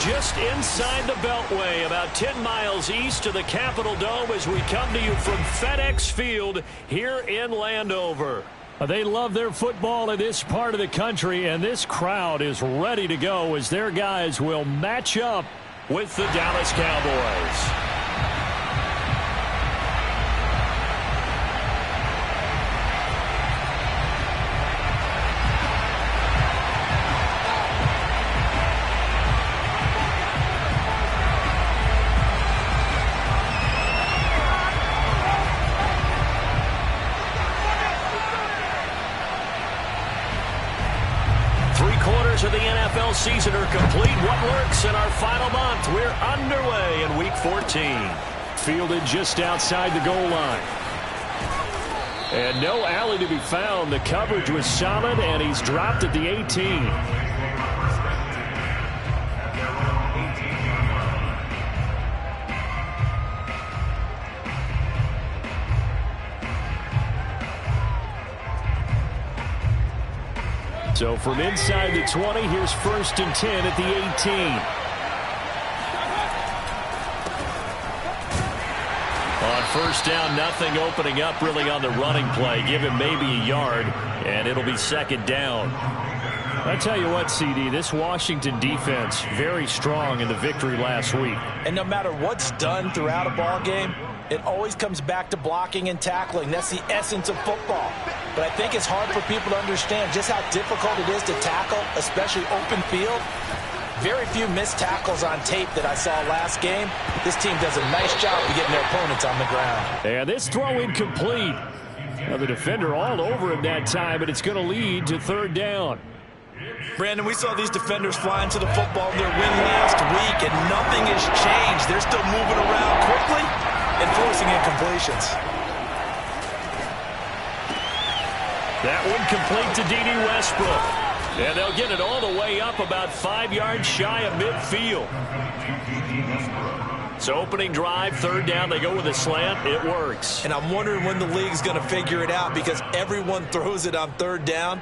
just inside the Beltway, about 10 miles east of the Capitol Dome as we come to you from FedEx Field here in Landover. They love their football in this part of the country, and this crowd is ready to go as their guys will match up with the Dallas Cowboys. Of the NFL season are complete. What works in our final month? We're underway in Week 14. Fielded just outside the goal line. And no alley to be found. The coverage was solid, and he's dropped at the 18. So from inside the 20, here's 1st and 10 at the 18. On 1st down, nothing opening up really on the running play. Give him maybe a yard, and it'll be 2nd down. I tell you what, CD, this Washington defense, very strong in the victory last week. And no matter what's done throughout a ball game, it always comes back to blocking and tackling. That's the essence of football. But I think it's hard for people to understand just how difficult it is to tackle, especially open field. Very few missed tackles on tape that I saw last game. This team does a nice job of getting their opponents on the ground. And this throw incomplete. Now the defender all over him that time, but it's going to lead to 3rd down. Brandon, we saw these defenders flying to the football in their win last week, and nothing has changed. They're still moving around quickly and forcing incompletions. That one complete to D.D. Westbrook. And they'll get it all the way up about 5 yards shy of midfield. So opening drive, 3rd down, they go with a slant. It works. And I'm wondering when the league's going to figure it out, because everyone throws it on 3rd down.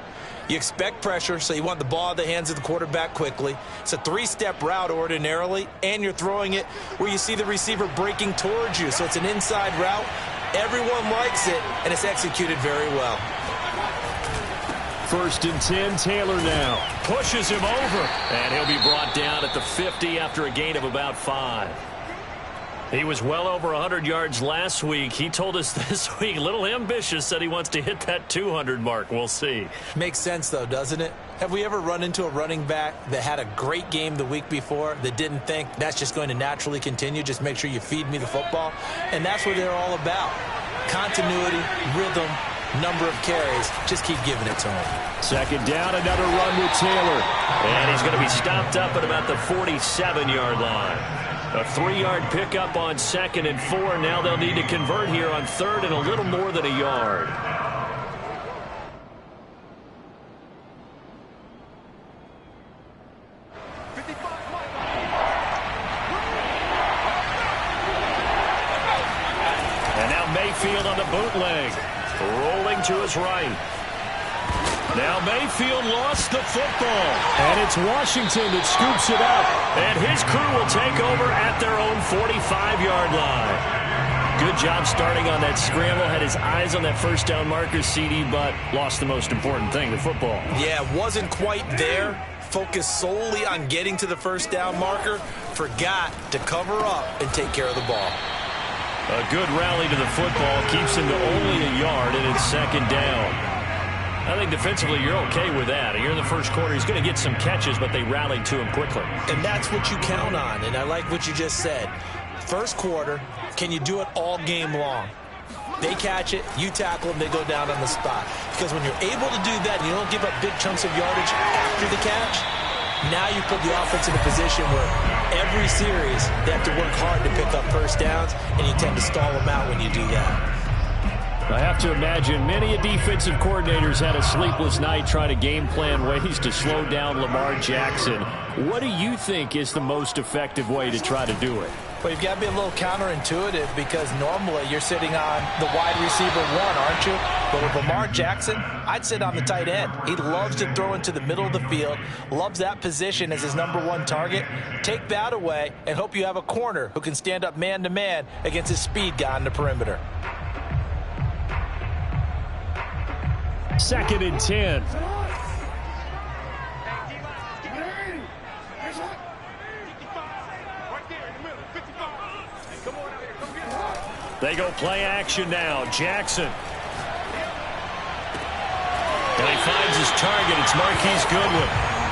You expect pressure, so you want the ball in the hands of the quarterback quickly. It's a 3-step route ordinarily, and you're throwing it where you see the receiver breaking towards you. So it's an inside route. Everyone likes it, and it's executed very well. 1st and 10, Taylor now. Pushes him over, and he'll be brought down at the 50 after a gain of about 5. He was well over 100 yards last week. He told us this week, a little ambitious, said he wants to hit that 200 mark. We'll see. Makes sense, though, doesn't it? Have we ever run into a running back that had a great game the week before that didn't think that's just going to naturally continue? Just make sure you feed me the football. And that's what they're all about. Continuity, rhythm, number of carries. Just keep giving it to him. 2nd down, another run with Taylor. And he's going to be stopped up at about the 47-yard line. A 3-yard pickup on 2nd and 4. Now they'll need to convert here on 3rd and a little more than a yard. And now Mayfield on the bootleg. Rolling to his right. Now Mayfield lost the football. And it's Washington that scoops it up. And his crew will take over at their own 45-yard line. Good job starting on that scramble. Had his eyes on that 1st down marker, CD, but lost the most important thing, the football. Yeah, wasn't quite there. Focused solely on getting to the 1st down marker. Forgot to cover up and take care of the ball. A good rally to the football. Keeps him to only a yard, and it's 2nd down. I think defensively you're okay with that. Here in the 1st quarter, he's going to get some catches, but they rallied to him quickly. And that's what you count on, and I like what you just said. 1st quarter, can you do it all game long? They catch it, you tackle them, they go down on the spot. Because when you're able to do that and you don't give up big chunks of yardage after the catch, now you put the offense in a position where every series they have to work hard to pick up 1st downs, and you tend to stall them out when you do that. I have to imagine many defensive coordinators had a sleepless night trying to game plan ways to slow down Lamar Jackson. What do you think is the most effective way to try to do it? Well, you've got to be a little counterintuitive because normally you're sitting on the wide receiver one, aren't you? But with Lamar Jackson, I'd sit on the tight end. He loves to throw into the middle of the field, loves that position as his #1 target. Take that away and hope you have a corner who can stand up man-to-man against his speed guy on the perimeter. 2nd and 10. They go play action now. Jackson. And he finds his target. It's Marquise Goodwin.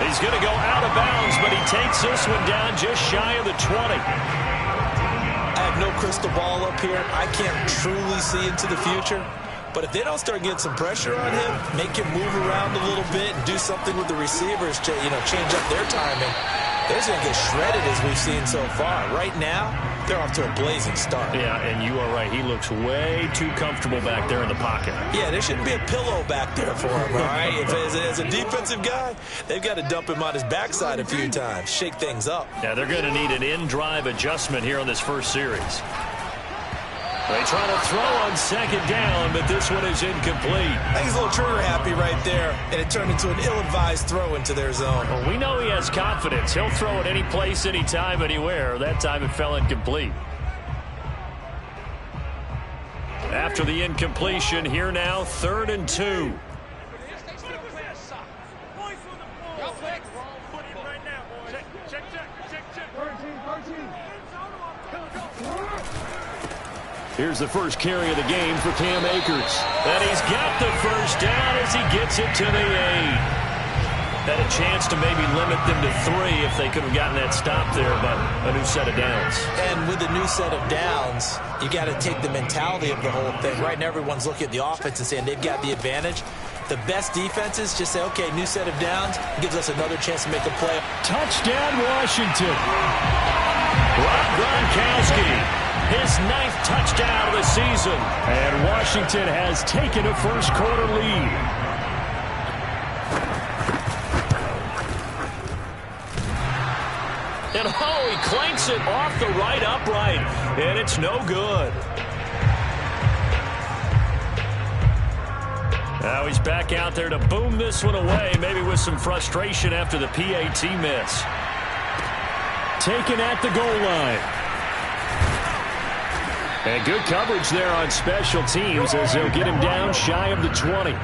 He's going to go out of bounds, but he takes this one down just shy of the 20. I have no crystal ball up here. I can't truly see into the future. But if they don't start getting some pressure on him, make him move around a little bit and do something with the receivers to, change up their timing, they're going to get shredded as we've seen so far. Right now, they're off to a blazing start. Yeah, and you are right. He looks way too comfortable back there in the pocket. Yeah, there shouldn't be a pillow back there for him, all right? As a defensive guy, they've got to dump him on his backside a few times, shake things up. Yeah, they're going to need an in-drive adjustment here on this first series. They try to throw on 2nd down, but this one is incomplete. I think he's a little trigger happy right there, and it turned into an ill-advised throw into their zone. Well, we know he has confidence. He'll throw it any place, anytime, anywhere. That time it fell incomplete. After the incompletion, here now, 3rd and 2. Here's the first carry of the game for Cam Akers. And he's got the first down as he gets it to the 8. Had a chance to maybe limit them to 3 if they could have gotten that stop there, but a new set of downs. And with a new set of downs, you got to take the mentality of the whole thing. Right now, everyone's looking at the offense and saying they've got the advantage. The best defenses just say, okay, new set of downs, gives us another chance to make a play. Touchdown, Washington. Rob Gronkowski. His 9th touchdown of the season. And Washington has taken a first-quarter lead. And he clanks it off the right upright. And it's no good. Now he's back out there to boom this one away, maybe with some frustration after the PAT miss. Taken at the goal line. And good coverage there on special teams as they'll get him down shy of the 20.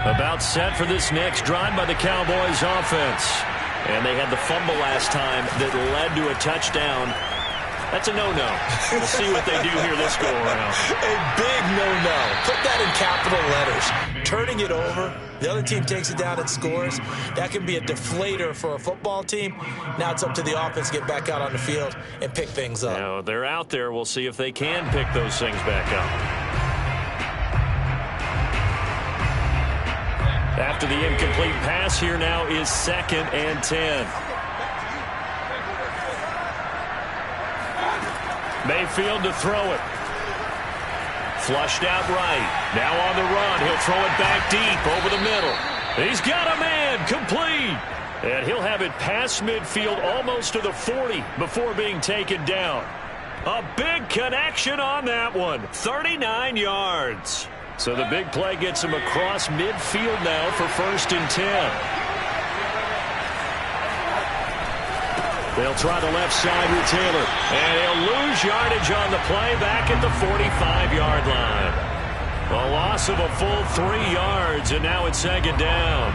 About set for this next drive by the Cowboys offense. And they had the fumble last time that led to a touchdown. That's a no-no. We'll see what they do here this go-around. A big no-no. Put that in capital letters. Turning it over, the other team takes it down and scores. That can be a deflator for a football team. Now it's up to the offense to get back out on the field and pick things up. Now, they're out there. We'll see if they can pick those things back up. After the incomplete pass, here now is 2nd and 10. Mayfield to throw it. Flushed out right. Now on the run. He'll throw it back deep over the middle. He's got a man. Complete. And he'll have it past midfield almost to the 40 before being taken down. A big connection on that one. 39 yards. So the big play gets him across midfield now for 1st and 10. They'll try the left side with Taylor. And he'll lose yardage on the play back at the 45-yard line. A loss of a full 3 yards, and now it's 2nd down.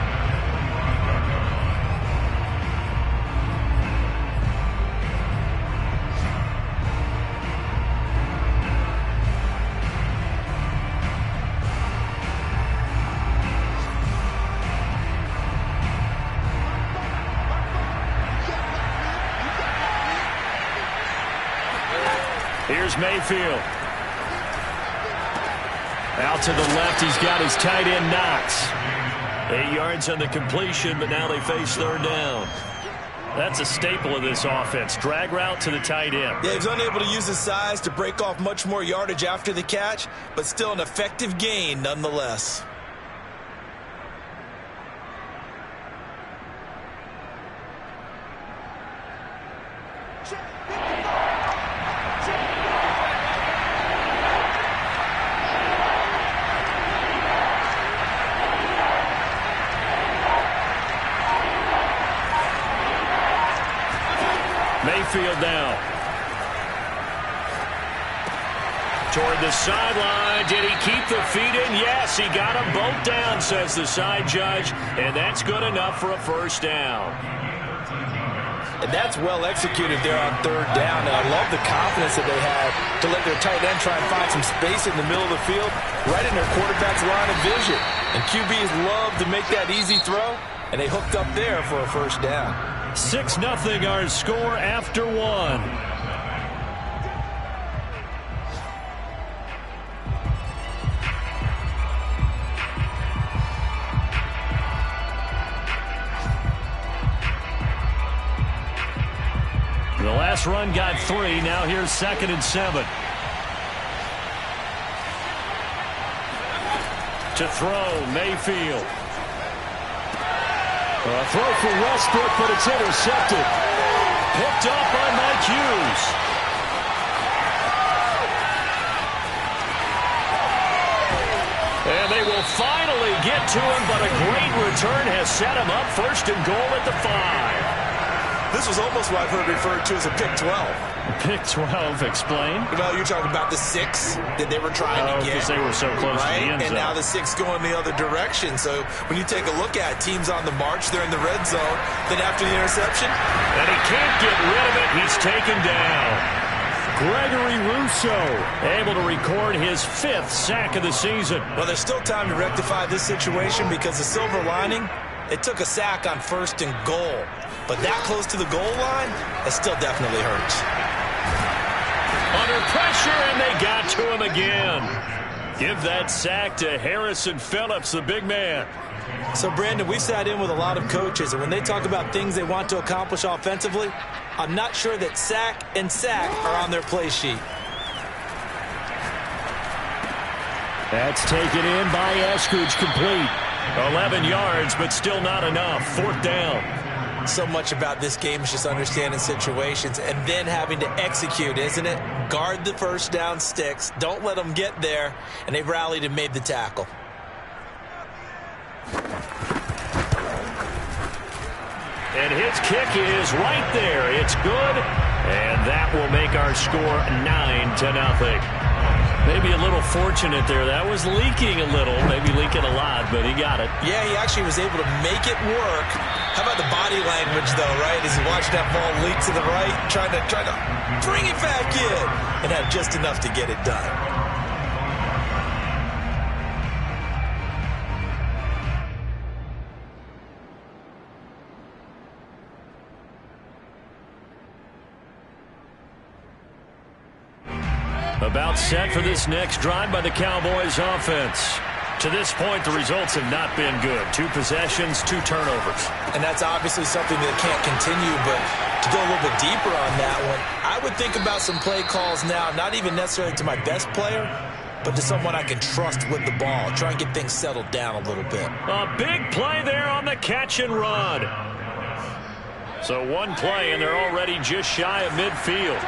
Here's Mayfield. Out to the left, he's got his tight end Knox. 8 yards on the completion, but now they face 3rd down. That's a staple of this offense. Drag route to the tight end. Yeah, he's unable to use his size to break off much more yardage after the catch, but still an effective gain nonetheless. Mayfield now. Toward the sideline. Did he keep the feet in? Yes, he got them both down, says the side judge. And that's good enough for a first down. And that's well executed there on third down. And I love the confidence that they had to let their tight end try and find some space in the middle of the field, right in their quarterback's line of vision. And QBs love to make that easy throw, and they hooked up there for a first down. 6-0 our score after one. The last run got 3. Now here's 2nd and 7. To throw, Mayfield. A throw for Westbrook, but it's intercepted. Picked up by Mike Hughes. And they will finally get to him, but a great return has set him up. 1st and goal at the 5. This was almost what I've heard referred to as a pick 12. Pick 12, explain. Well, you're talking about the 6 that they were trying to get. Because they were so close to the end zone. And now the 6 going the other direction. So when you take a look at teams on the march, they're in the red zone. Then after the interception. And he can't get rid of it. He's taken down. Gregory Rousseau able to record his 5th sack of the season. Well, there's still time to rectify this situation because the silver lining, it took a sack on 1st and goal. But that close to the goal line, it still definitely hurts. Under pressure, and they got to him again. Give that sack to Harrison Phillips, the big man. So, Brandon, we've sat in with a lot of coaches, and when they talk about things they want to accomplish offensively, I'm not sure that sack and sack are on their play sheet. That's taken in by Eskridge, complete. 11 yards, but still not enough. 4th down. So much about this game is just understanding situations and then having to execute, isn't it? Guard the first down sticks. Don't let them get there. And they rallied and made the tackle. And his kick is right there. It's good. And that will make our score 9-0. Maybe a little fortunate there. That was leaking a little, maybe leaking a lot, but he got it. Yeah, he actually was able to make it work. How about the body language, though, right? As he watched that ball leak to the right, trying to bring it back in, and had just enough to get it done. About set for this next drive by the Cowboys offense. To this point, the results have not been good. 2 possessions, 2 turnovers. And that's obviously something that can't continue, but to go a little bit deeper on that one, I would think about some play calls now, not even necessarily to my best player, but to someone I can trust with the ball. Try and get things settled down a little bit. A big play there on the catch and run. So 1 play, and they're already just shy of midfield.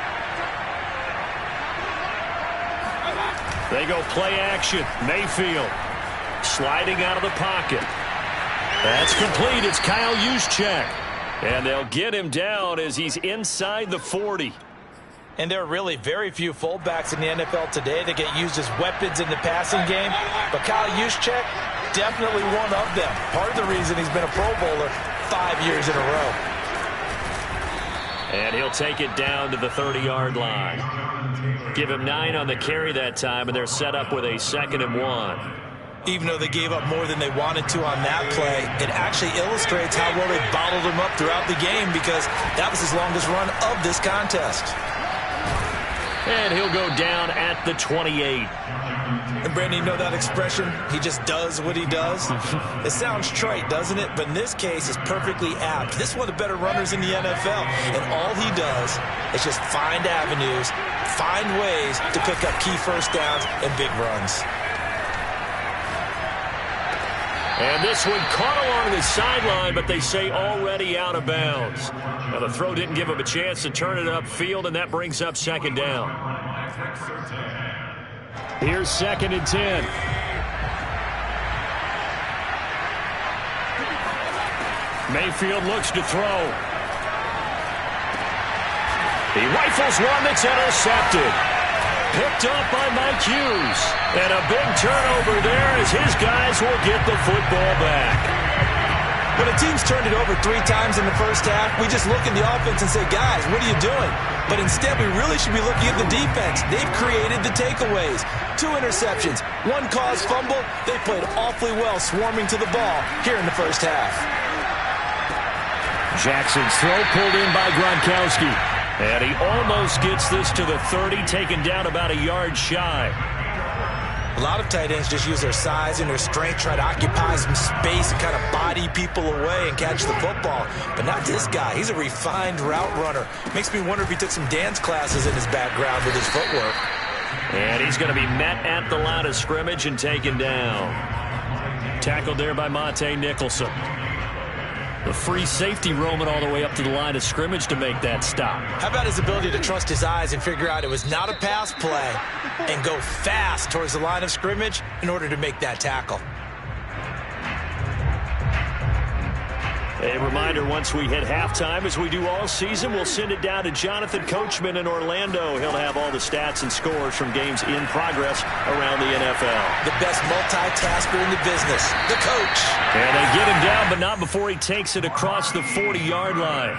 They go play action. Mayfield sliding out of the pocket. That's complete. It's Kyle Juszczyk. And they'll get him down as he's inside the 40. And there are really very few fullbacks in the NFL today that get used as weapons in the passing game. But Kyle Juszczyk, definitely one of them. Part of the reason he's been a Pro Bowler 5 years in a row. And he'll take it down to the 30-yard line. Give him 9 on the carry that time, and they're set up with a 2nd and 1. Even though they gave up more than they wanted to on that play, it actually illustrates how well they bottled him up throughout the game because that was his longest run of this contest. And he'll go down at the 28. And Brandon, you know that expression? He just does what he does? It sounds trite, doesn't it? But in this case, it's perfectly apt. This is one of the better runners in the NFL. And all he does is just find avenues, find ways to pick up key first downs and big runs. And this one caught along the sideline, but they say already out of bounds. Now, the throw didn't give him a chance to turn it upfield, and that brings up second down. Here's 2nd and 10. Mayfield looks to throw. He rifles one that's intercepted. Picked up by Mike Hughes. And a big turnover there as his guys will get the football back. When a team's turned it over 3 times in the first half, we just look at the offense and say, guys, what are you doing? But instead, we really should be looking at the defense. They've created the takeaways. 2 interceptions, 1 caused fumble. They played awfully well swarming to the ball here in the first half. Jackson's throw pulled in by Gronkowski. And he almost gets this to the 30, taken down about a yard shy. A lot of tight ends just use their size and their strength, try to occupy some space and kind of body people away and catch the football. But not this guy. He's a refined route runner. Makes me wonder if he took some dance classes in his background with his footwork. And he's going to be met at the line of scrimmage and taken down. Tackled there by Monte Nicholson. The free safety roaming all the way up to the line of scrimmage to make that stop. How about his ability to trust his eyes and figure out it was not a pass play and go fast towards the line of scrimmage in order to make that tackle? A reminder, once we hit halftime, as we do all season, we'll send it down to Jonathan Coachman in Orlando. He'll have all the stats and scores from games in progress around the NFL. The best multitasker in the business, the coach. And they get him down, but not before he takes it across the 40-yard line.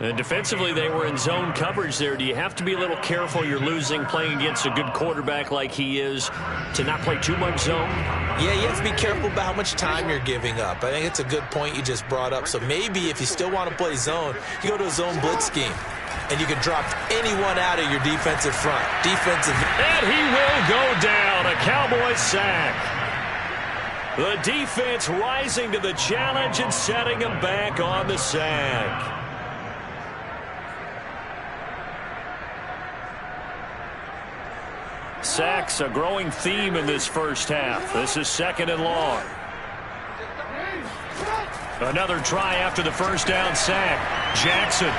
And defensively, they were in zone coverage there. Do you have to be a little careful? You're losing, playing against a good quarterback like he is, to not play too much zone? Yeah, you have to be careful about how much time you're giving up. I think it's a good point you just brought up. So maybe if you still want to play zone, you go to a zone blitz scheme. And you can drop anyone out of your defensive front. And he will go down. A Cowboys sack. The defense rising to the challenge and setting him back on the sack. Sacks, a growing theme in this first half. This is 2nd and long. Another try after the first down sack. Jackson.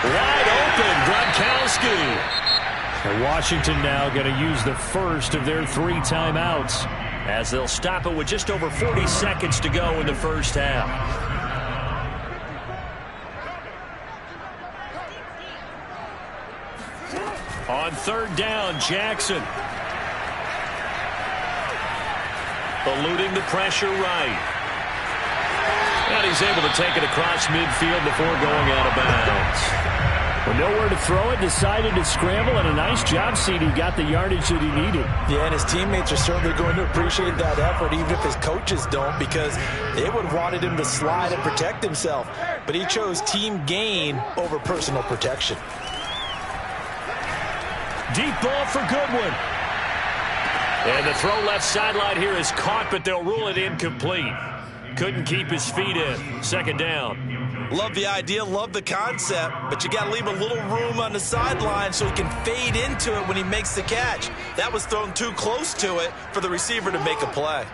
Wide open, Gronkowski. And Washington now going to use the first of their 3 timeouts as they'll stop it with just over 40 seconds to go in the first half. On 3rd down, Jackson. Eluding the pressure right. And he's able to take it across midfield before going out of bounds. With nowhere to throw it, decided to scramble, and a nice job, CD. Got the yardage that he needed. Yeah, and his teammates are certainly going to appreciate that effort, even if his coaches don't, because they would have wanted him to slide and protect himself. But he chose team gain over personal protection. Deep ball for Goodwin. And the throw left sideline here is caught, but they'll rule it incomplete. Couldn't keep his feet in. 2nd down. Love the idea, love the concept, but you got to leave a little room on the sideline so he can fade into it when he makes the catch. That was thrown too close to it for the receiver to make a play.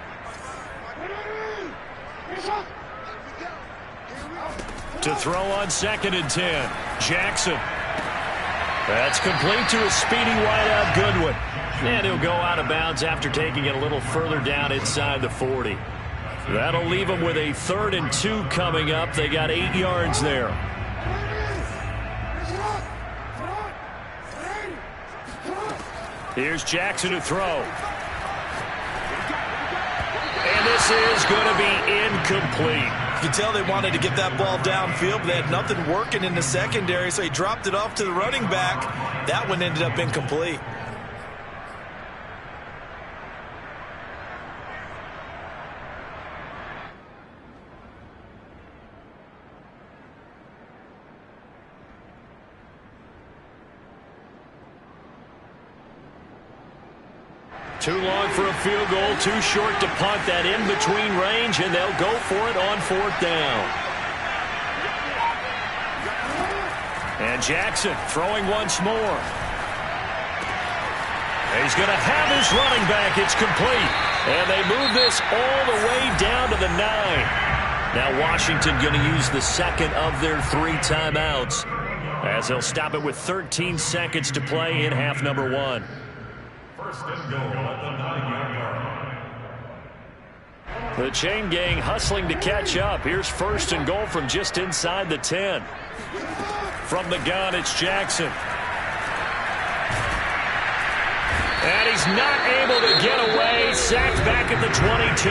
To throw on 2nd and 10. Jackson. That's complete to a speedy wideout Goodwin. And he'll go out of bounds after taking it a little further down inside the 40. That'll leave them with a 3rd and 2 coming up. They got 8 yards there. Here's Jackson to throw. And this is going to be incomplete. You can tell they wanted to get that ball downfield, but they had nothing working in the secondary, so he dropped it off to the running back. That one ended up incomplete. Too long for a field goal, too short to punt. That in-between range, and they'll go for it on 4th down. And Jackson throwing once more. He's going to have his running back. It's complete. And they move this all the way down to the 9. Now Washington going to use the second of their 3 timeouts, as they'll stop it with 13 seconds to play in half number 1. First and goal at the 9-yard line. The chain gang hustling to catch up. Here's first and goal from just inside the 10. From the gun, it's Jackson. And he's not able to get away. Sacked back at the 22.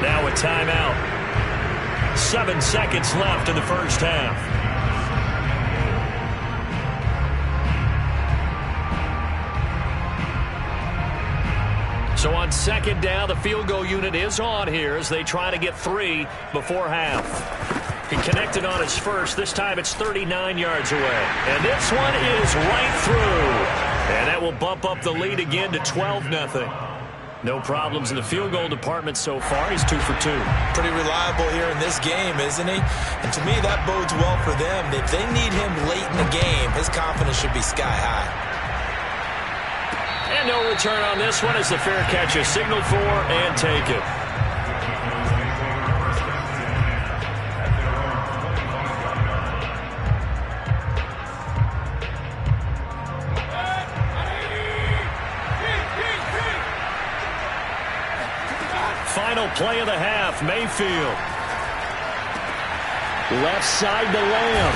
Now a timeout. 7 seconds left in the first half. So on second down, the field goal unit is on here as they try to get 3 before half. He connected on his first. This time it's 39 yards away. And this one is right through. And that will bump up the lead again to 12-0. No problems in the field goal department so far. He's 2 for 2. Pretty reliable here in this game, isn't he? And to me, that bodes well for them. If they need him late in the game, his confidence should be sky high. And no return on this one as the fair catch is signaled for and taken. Final play of the half, Mayfield. Left side to Lamb.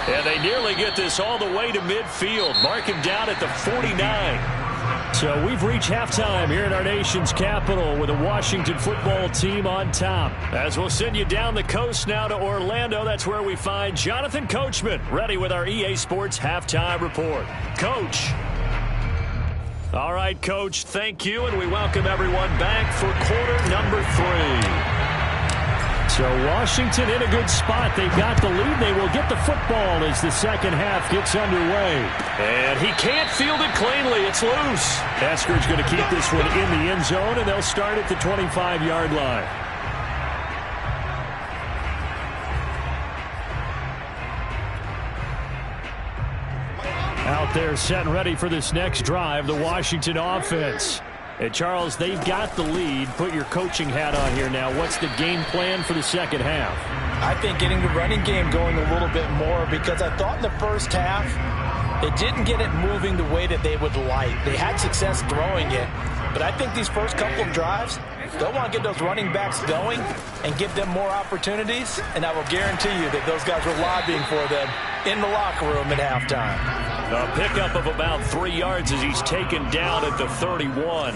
And they nearly get this all the way to midfield. Mark him down at the 49. So we've reached halftime here in our nation's capital with the Washington football team on top. As we'll send you down the coast now to Orlando, that's where we find Jonathan Coachman ready with our EA Sports halftime report. Coach. All right, Coach, thank you, and we welcome everyone back for quarter number 3. So Washington in a good spot. They've got the lead. They will get the football as the second half gets underway. And he can't field it cleanly. It's loose. Esker's going to keep this one in the end zone, and they'll start at the 25-yard line. Out there set and ready for this next drive, the Washington offense. And Charles, they've got the lead. Put your coaching hat on here now. What's the game plan for the second half? I think getting the running game going a little bit more, because I thought in the first half they didn't get it moving the way that they would like. They had success throwing it, but I think these first couple of drives, they'll want to get those running backs going and give them more opportunities, and I will guarantee you that those guys were lobbying for them in the locker room at halftime. A pickup of about 3 yards as he's taken down at the 31.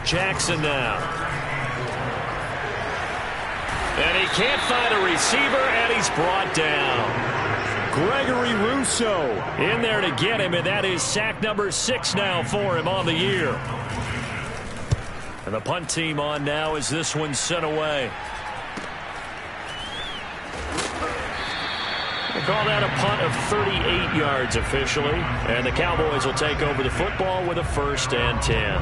Jackson now. And he can't find a receiver, and he's brought down. Gregory Rousseau in there to get him, and that is sack number 6 now for him on the year. And the punt team on now as this one's sent away. We'll call that a punt of 38 yards officially. And the Cowboys will take over the football with a 1st and 10.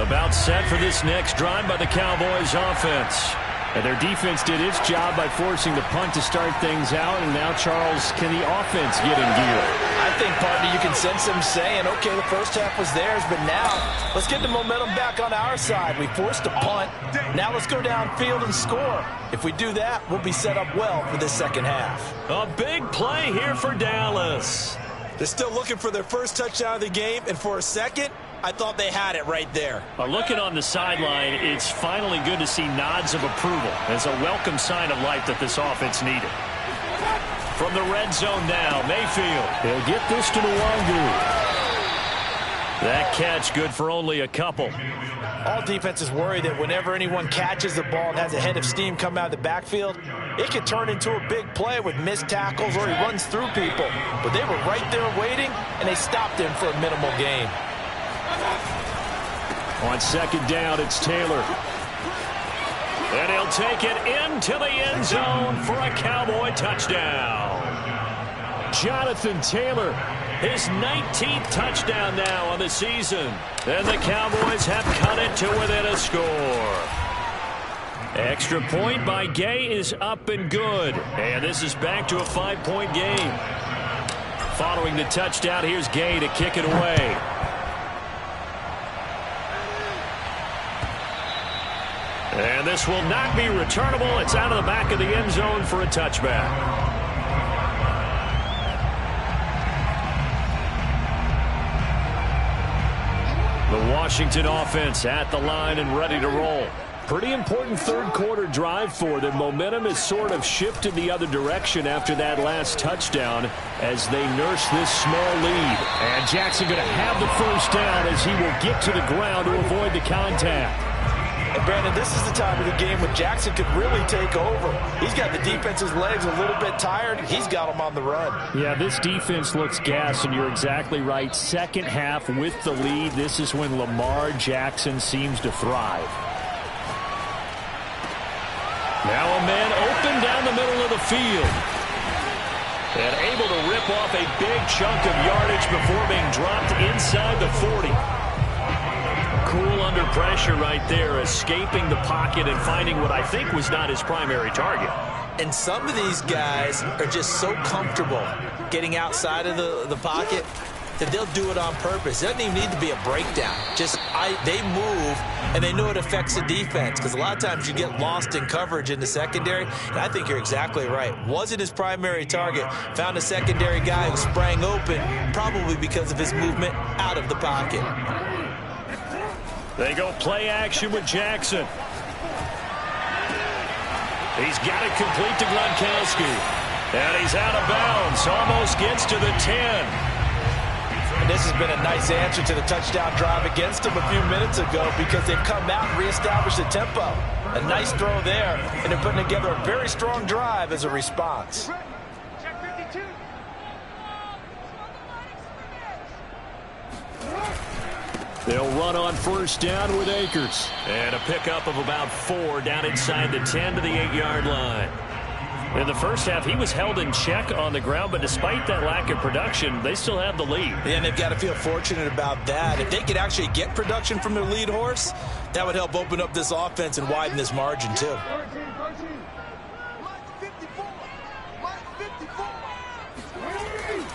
About set for this next drive by the Cowboys offense. And their defense did its job by forcing the punt to start things out. And now, Charles, can the offense get in gear? I think, partner, you can sense them saying, okay, the first half was theirs, but now let's get the momentum back on our side. We forced a punt. Now let's go downfield and score. If we do that, we'll be set up well for this second half. A big play here for Dallas. They're still looking for their first touchdown of the game, and for a second, I thought they had it right there. Looking on the sideline, it's finally good to see nods of approval. It's a welcome sign of life that this offense needed. From the red zone now, Mayfield. He'll get this to Nwangu. That catch good for only a couple. All defenses worry that whenever anyone catches the ball and has a head of steam come out of the backfield, it could turn into a big play with missed tackles or he runs through people. But they were right there waiting, and they stopped him for a minimal gain. On second down, it's Taylor. And he'll take it into the end zone for a Cowboy touchdown. Jonathan Taylor, his 19th touchdown now on the season. And the Cowboys have cut it to within a score. Extra point by Gay is up and good. And this is back to a 5-point game. following the touchdown, here's Gay to kick it away. And this will not be returnable. It's out of the back of the end zone for a touchback. The Washington offense at the line and ready to roll. Pretty important third quarter drive for them. Momentum has sort of shifted the other direction after that last touchdown as they nurse this small lead. And Jackson going to have the first down as he will get to the ground to avoid the contact. And Brandon, this is the time of the game when Jackson could really take over. He's got the defense's legs a little bit tired. He's got them on the run. Yeah, this defense looks gassed, and you're exactly right. Second half with the lead, this is when Lamar Jackson seems to thrive. Now a man open down the middle of the field. And able to rip off a big chunk of yardage before being dropped inside the 40. Cool under pressure right there, escaping the pocket and finding what I think was not his primary target. And some of these guys are just so comfortable getting outside of the pocket that they'll do it on purpose. It doesn't even need to be a breakdown. They move, and they know it affects the defense, because a lot of times you get lost in coverage in the secondary, and I think you're exactly right. Wasn't his primary target. Found a secondary guy who sprang open, probably because of his movement out of the pocket. They go play action with Jackson. He's got it complete to Gronkowski. And he's out of bounds. Almost gets to the 10. And this has been a nice answer to the touchdown drive against them a few minutes ago, because they've come out and reestablished the tempo. A nice throw there, and they're putting together a very strong drive as a response. They'll run on first down with Akers. And a pickup of about 4 down inside the 10 to the 8-yard line. In the first half, he was held in check on the ground, but despite that lack of production, they still have the lead. Yeah, and they've got to feel fortunate about that. If they could actually get production from their lead horse, that would help open up this offense and widen this margin, too.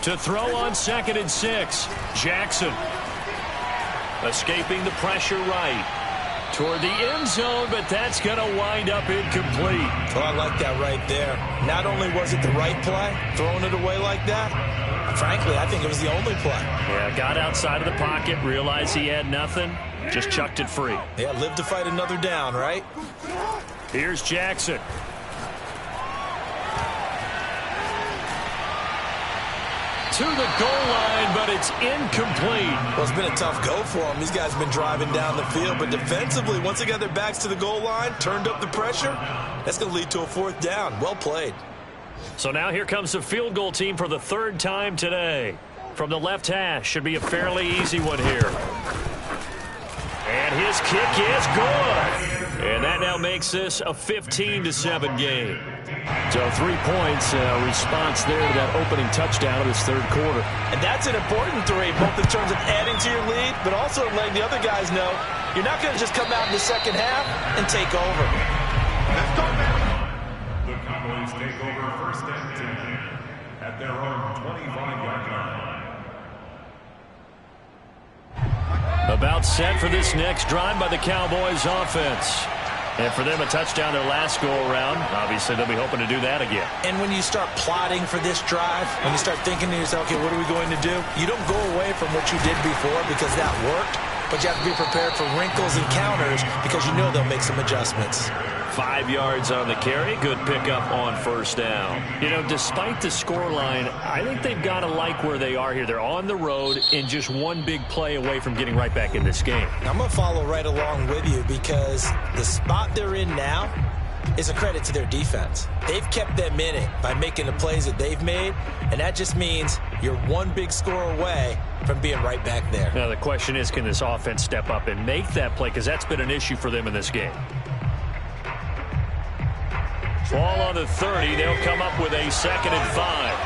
To throw on 2nd and 6, Jackson. Escaping the pressure right. Toward the end zone, but that's going to wind up incomplete. Oh, I like that right there. Not only was it the right play, throwing it away like that, frankly, I think it was the only play. Yeah, got outside of the pocket, realized he had nothing, just chucked it free. Yeah, live to fight another down, right? Here's Jackson. To the goal line, but it's incomplete. Well, it's been a tough go for them. These guys have been driving down the field, but defensively, once they got their backs to the goal line, turned up the pressure, that's going to lead to a 4th down. Well played. So now here comes the field goal team for the 3rd time today. From the left hash, should be a fairly easy one here. And his kick is good. And that now makes this a 15-7 game. So 3 points, response there to that opening touchdown of this 3rd quarter. And that's an important 3, both in terms of adding to your lead, but also letting the other guys know you're not going to just come out in the second half and take over. Let's go, man. The Cowboys take over 1st and 10 at their own 25-yard line. About set for this next drive by the Cowboys offense. And for them, a touchdown their last go-around. Obviously, they'll be hoping to do that again. And when you start plotting for this drive, when you start thinking to yourself, okay, what are we going to do? You don't go away from what you did before because that worked, but you have to be prepared for wrinkles and counters because you know they'll make some adjustments. 5 yards on the carry. Good pickup on first down. You know, despite the scoreline, I think they've got to like where they are here. They're on the road and just one big play away from getting right back in this game. I'm going to follow right along with you because the spot they're in now is a credit to their defense. They've kept them in it by making the plays that they've made, and that just means you're one big score away from being right back there. Now, the question is, can this offense step up and make that play? Because that's been an issue for them in this game. Ball on the 30. They'll come up with a 2nd and 5.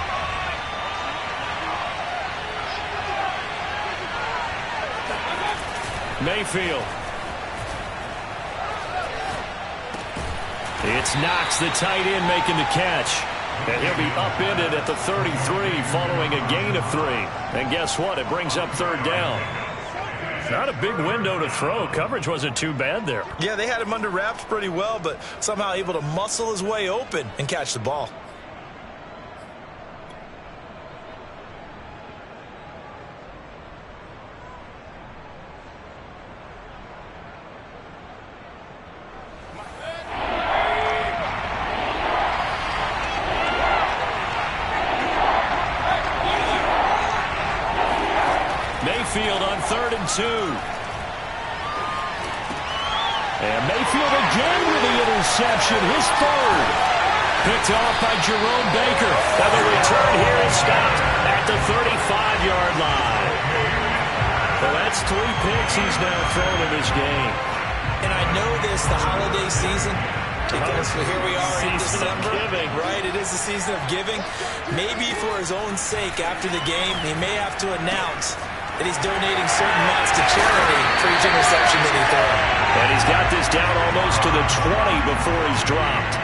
Mayfield. It's Knox, the tight end, making the catch. And he'll be upended at the 33 following a gain of 3. And guess what? It brings up third down. Not a big window to throw. Coverage wasn't too bad there. Yeah, they had him under wraps pretty well, but somehow able to muscle his way open and catch the ball. Mayfield on 3rd and 2. And Mayfield again with the interception, his 3rd. Picked off by Jerome Baker. And the return here is stopped at the 35-yard line. Well, that's 3 picks he's now thrown in this game. And I know this, the holiday season, because here we are in December. Right, it is the season of giving. Maybe for his own sake after the game, he may have to announce that he's donating certain amounts to charity for each interception that he throws. And he's got this down almost to the 20 before he's dropped.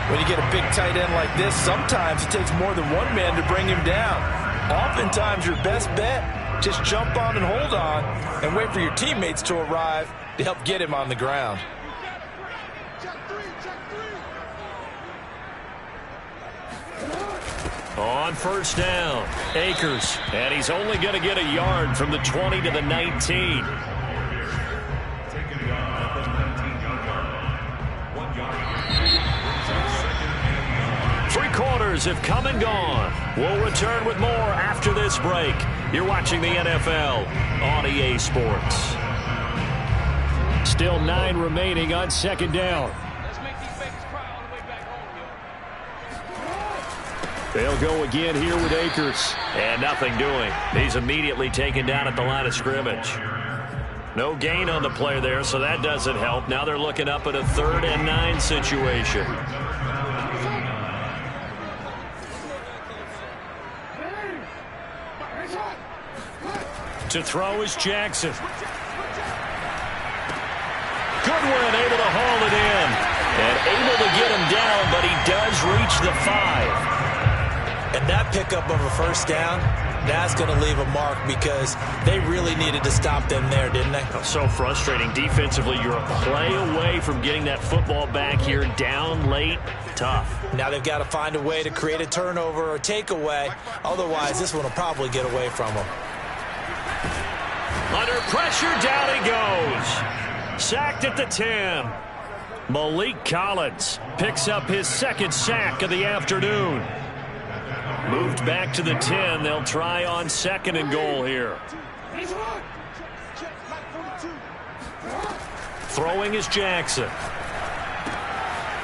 When you get a big tight end like this, sometimes it takes more than one man to bring him down. Oftentimes, your best bet, just jump on and hold on and wait for your teammates to arrive to help get him on the ground. On 1st down, Akers, and he's only going to get a yard from the 20 to the 19. Taken down at the 19-yard line. 1 yard. Brings up 2nd and 3 quarters have come and gone. We'll return with more after this break. You're watching the NFL on EA Sports. Still 9 remaining on 2nd down. They'll go again here with Akers. And nothing doing. He's immediately taken down at the line of scrimmage. No gain on the play there, so that doesn't help. Now they're looking up at a 3rd and 9 situation. To throw is Jackson. Goodwin able to haul it in. And able to get him down, but he does reach the 5. And that pickup of a 1st down, that's going to leave a mark because they really needed to stop them there, didn't they? So frustrating. Defensively, you're a play away from getting that football back here down late. Tough. Now they've got to find a way to create a turnover or takeaway. Otherwise, this one will probably get away from them. Under pressure, down he goes. Sacked at the 10. Malik Collins picks up his 2nd sack of the afternoon. Moved back to the 10. They'll try on 2nd and goal here. Throwing is Jackson.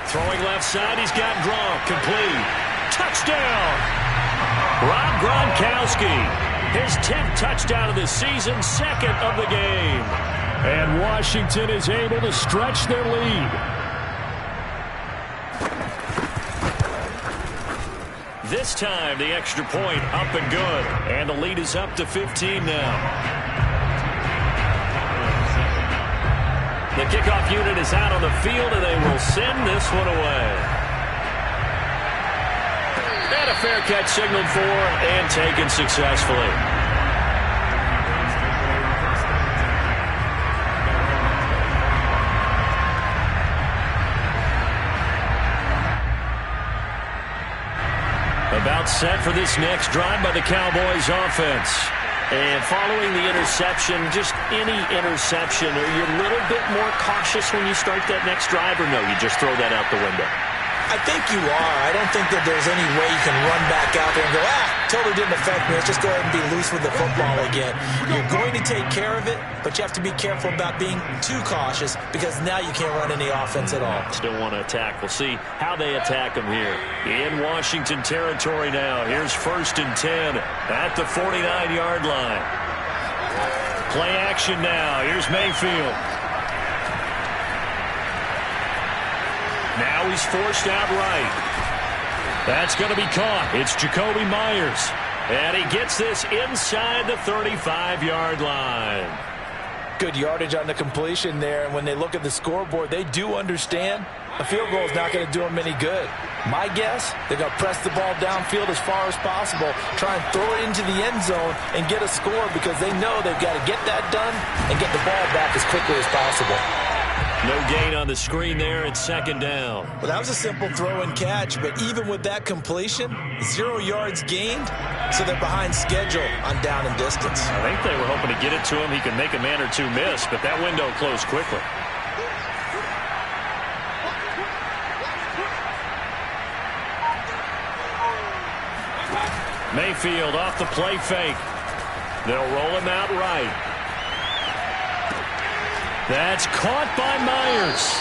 Throwing left side. He's got Gronk. Complete. Touchdown. Rob Gronkowski. His 10th touchdown of the season. 2nd of the game. And Washington is able to stretch their lead. This time, the extra point up and good. And the lead is up to 15 now. The kickoff unit is out on the field, and they will send this one away. And a fair catch signaled for and taken successfully. About set for this next drive by the Cowboys offense. And following the interception, just any interception, are you a little bit more cautious when you start that next drive, or no, you just throw that out the window? I think you are. I don't think that there's any way you can run back out there and go, totally didn't affect me. Let's just go ahead and be loose with the football again. You're going to take care of it, but you have to be careful about being too cautious because now you can't run any offense at all. Still want to attack. We'll see how they attack them here. In Washington territory now. Here's 1st and 10 at the 49-yard line. Play action now. Here's Mayfield. Now he's forced out right. That's going to be caught. It's Jacoby Myers. And he gets this inside the 35-yard line. Good yardage on the completion there. And when they look at the scoreboard, they do understand a field goal is not going to do them any good. My guess, they're going to press the ball downfield as far as possible, try and throw it into the end zone and get a score because they know they've got to get that done and get the ball back as quickly as possible. No gain on the screen there. It's second down. Well, that was a simple throw and catch, but even with that completion, 0 yards gained, so they're behind schedule on down and distance. I think they were hoping to get it to him. He could make a man or two miss, but that window closed quickly. Mayfield off the play fake. They'll roll him out right. That's caught by Myers.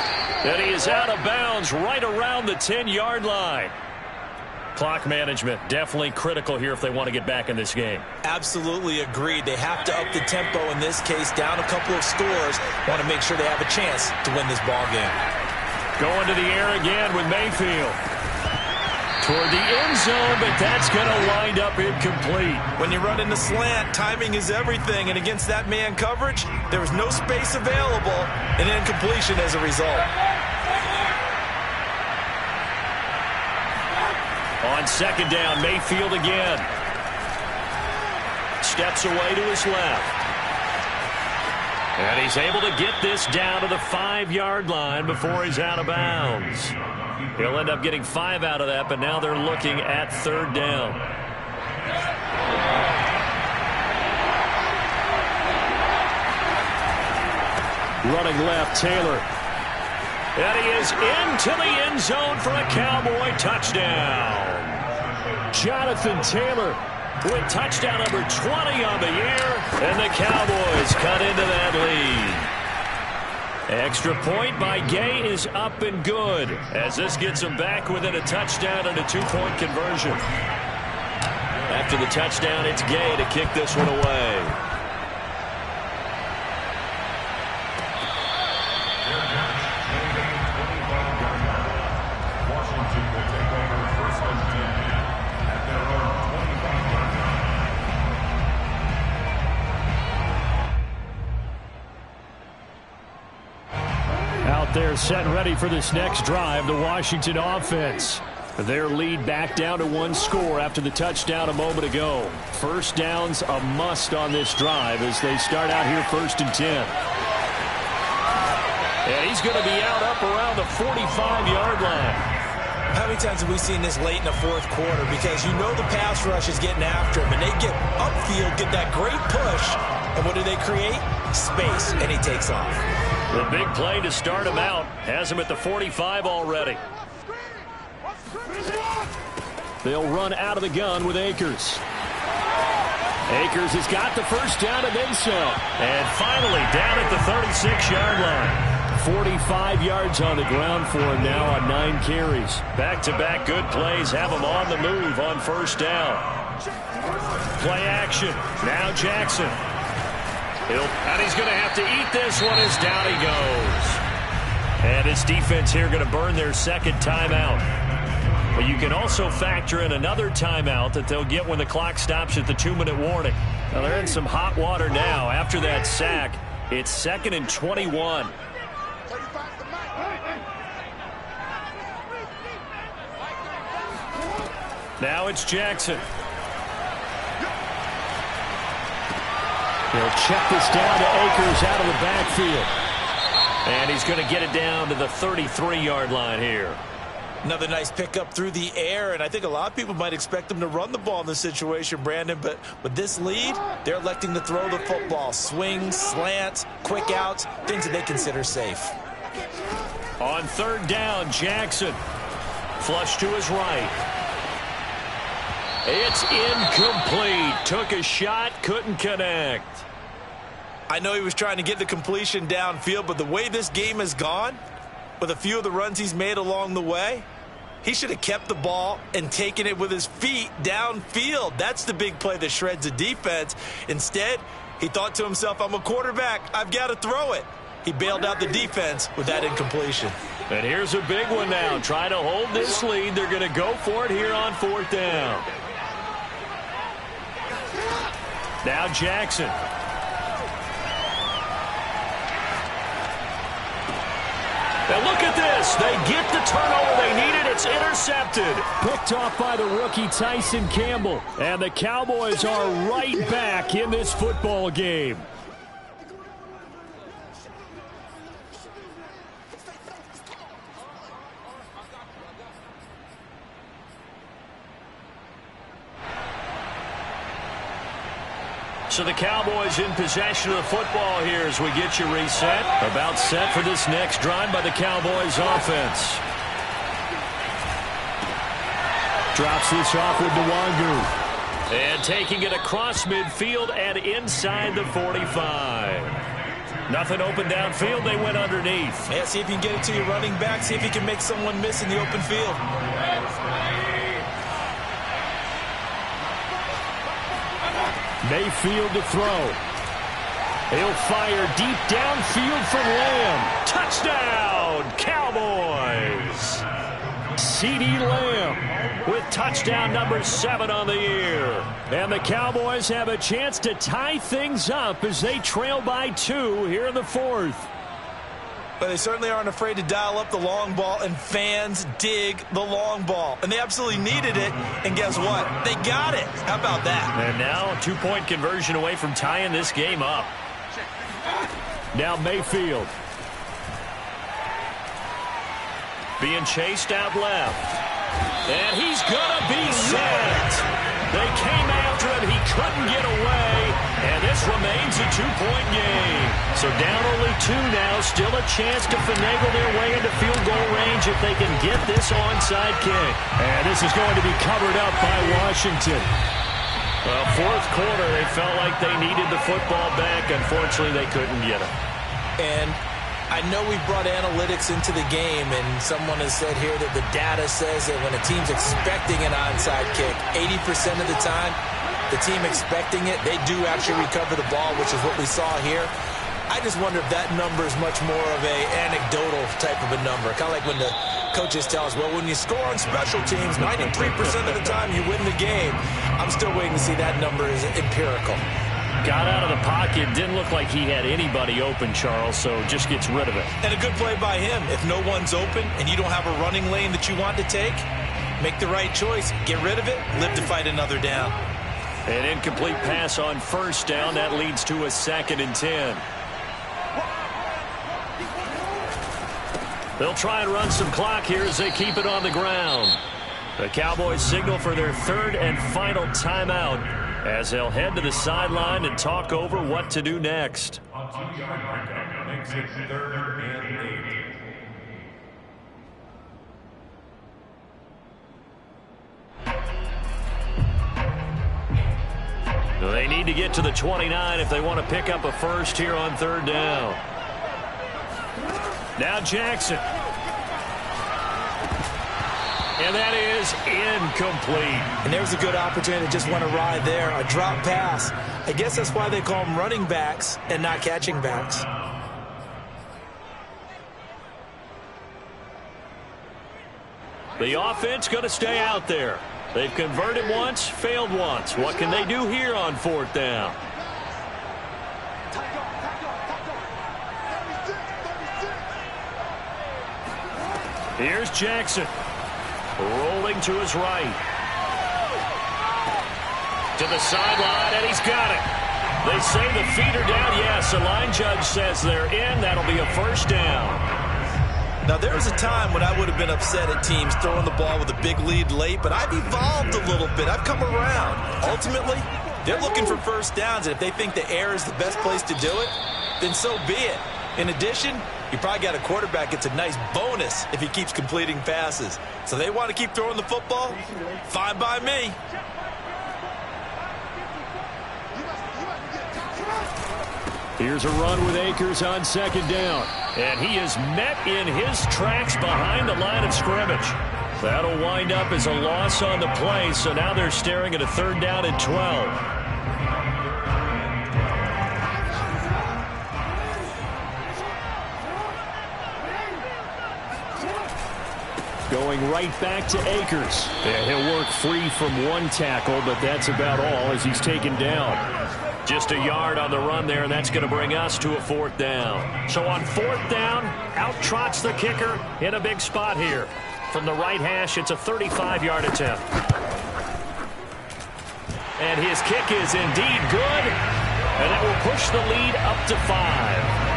And he is out of bounds right around the 10-yard line. Clock management definitely critical here if they want to get back in this game. Absolutely agreed. They have to up the tempo in this case, down a couple of scores. Want to make sure they have a chance to win this ball game. Going to the air again with Mayfield. Toward the end zone, but that's going to wind up incomplete. When you run in the slant, timing is everything, and against that man coverage, there was no space available, and incompletion as a result. On second down, Mayfield again. Steps away to his left. And he's able to get this down to the 5-yard line before he's out of bounds. He'll end up getting 5 out of that, but now they're looking at third down. Running left, Taylor. And he is into the end zone for a Cowboy touchdown. Jonathan Taylor with touchdown number 20 on the year, and the Cowboys cut into that lead. Extra point by Gay is up and good as this gets them back within a touchdown and a 2-point conversion. After the touchdown, it's Gay to kick this one away. Washington will take over first and 10 at their own 25-yard line. Out there set and ready for this next drive, the Washington offense. Their lead back down to 1 score after the touchdown a moment ago. First down's a must on this drive as they start out here first and 10. And he's going to be out up around the 45-yard line. How many times have we seen this late in the fourth quarter? Because you know the pass rush is getting after him, and they get upfield, get that great push, and what do they create? Space, and he takes off. The big play to start him out has him at the 45 already. They'll run out of the gun with Akers. Akers has got the first down and then some. And finally down at the 36-yard line. 45 yards on the ground for him now on 9 carries. Back-to-back good plays have him on the move on first down. Play action. Now Jackson. And he's going to have to eat this one as down he goes. And his defense here going to burn their second timeout. But you can also factor in another timeout that they'll get when the clock stops at the 2-minute warning. Now they're in some hot water now. After that sack, it's 2nd and 21. Now it's Jackson. He'll check this down to Akers out of the backfield. And he's going to get it down to the 33-yard line here. Another nice pickup through the air, and I think a lot of people might expect them to run the ball in this situation, Brandon, but with this lead, they're electing to throw the football. Swings, slants, quick outs, things that they consider safe. On third down, Jackson. Flush to his right. It's incomplete. Took a shot, couldn't connect. I know he was trying to get the completion downfield, but the way this game has gone, with a few of the runs he's made along the way, he should have kept the ball and taken it with his feet downfield. That's the big play that shreds the defense. Instead, he thought to himself, I'm a quarterback. I've got to throw it. He bailed out the defense with that incompletion. And here's a big one now. Trying to hold this lead. They're going to go for it here on fourth down. Now Jackson. And look at this. They get the turnover they needed. It's intercepted. Picked off by the rookie Tyson Campbell. And the Cowboys are right back in this football game. So the Cowboys in possession of the football here as we get you reset. About set for this next drive by the Cowboys offense. Drops this off with Nwangu. And taking it across midfield and inside the 45. Nothing open downfield. They went underneath. Yeah, see if you can get it to your running back. See if you can make someone miss in the open field. Mayfield to throw. He'll fire deep downfield from Lamb. Touchdown, Cowboys. CeeDee Lamb with touchdown number 7 on the year. And the Cowboys have a chance to tie things up as they trail by 2 here in the 4th. But they certainly aren't afraid to dial up the long ball, and fans dig the long ball. And they absolutely needed it, and guess what? They got it. How about that? And now a 2-point conversion away from tying this game up. Now Mayfield. Being chased out left. And he's going to be sacked. They came after him. He couldn't get away. And this remains a 2-point game. So down only 2 now. Still a chance to finagle their way into field goal range if they can get this onside kick. And this is going to be covered up by Washington. Well, 4th quarter, they felt like they needed the football back. Unfortunately, they couldn't get it. And I know we brought analytics into the game, and someone has said here that the data says that when a team's expecting an onside kick, 80% of the time, the team expecting it, they do actually recover the ball, which is what we saw here. I just wonder if that number is much more of a anecdotal type of a number. Kind of like when the coaches tell us, well, when you score on special teams, 93% of the time you win the game. I'm still waiting to see that number is empirical. Got out of the pocket. Didn't look like he had anybody open, Charles, so just gets rid of it. And a good play by him. If no one's open and you don't have a running lane that you want to take, make the right choice. Get rid of it. Live to fight another down. An incomplete pass on 1st down. That leads to a 2nd and 10. They'll try and run some clock here as they keep it on the ground. The Cowboys signal for their 3rd and final timeout as they'll head to the sideline and talk over what to do next. On 2-yard breakup makes it 3rd and 8. They need to get to the 29 if they want to pick up a first here on 3rd down. Now Jackson. And that is incomplete. And there's a good opportunity. Just went awry there. A drop pass. I guess that's why they call them running backs and not catching backs. The offense going to stay out there. They've converted once, failed once. What can they do here on 4th down? Here's Jackson. Rolling to his right. To the sideline, and he's got it. They say the feet are down. Yes, the line judge says they're in. That'll be a 1st down. Now, there was a time when I would have been upset at teams throwing the ball with a big lead late, but I've evolved a little bit. I've come around. Ultimately, they're looking for 1st downs, and if they think the air is the best place to do it, then so be it. In addition, you probably got a quarterback gets a nice bonus if he keeps completing passes. So they want to keep throwing the football? Fine by me. Here's a run with Akers on 2nd down. And he is met in his tracks behind the line of scrimmage. That'll wind up as a loss on the play, so now they're staring at a 3rd down and 12. Going right back to Akers. And he'll work free from 1 tackle, but that's about all as he's taken down. Just a yard on the run there, and that's going to bring us to a 4th down. So on 4th down, out trots the kicker in a big spot here. From the right hash, it's a 35-yard attempt. And his kick is indeed good, and that will push the lead up to 5.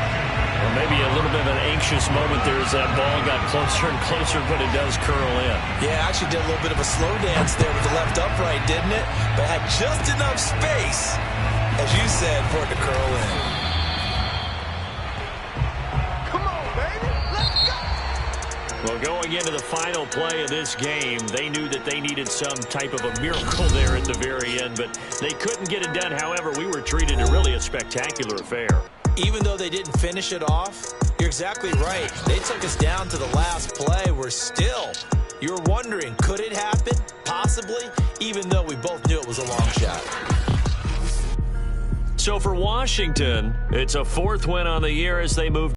Well, maybe a little bit of an anxious moment there as that ball got closer and closer, but it does curl in. Yeah, actually did a little bit of a slow dance there with the left upright, didn't it? But had just enough space, as you said, for it to curl in. Come on, baby. Let's go. Well, going into the final play of this game, they knew that they needed some type of a miracle there at the very end, but they couldn't get it done. However, we were treated to really a spectacular affair. Even though they didn't finish it off, you're exactly right. They took us down to the last play. We're still, you're wondering, could it happen? Possibly, even though we both knew it was a long shot. So for Washington, it's a 4th win on the year as they move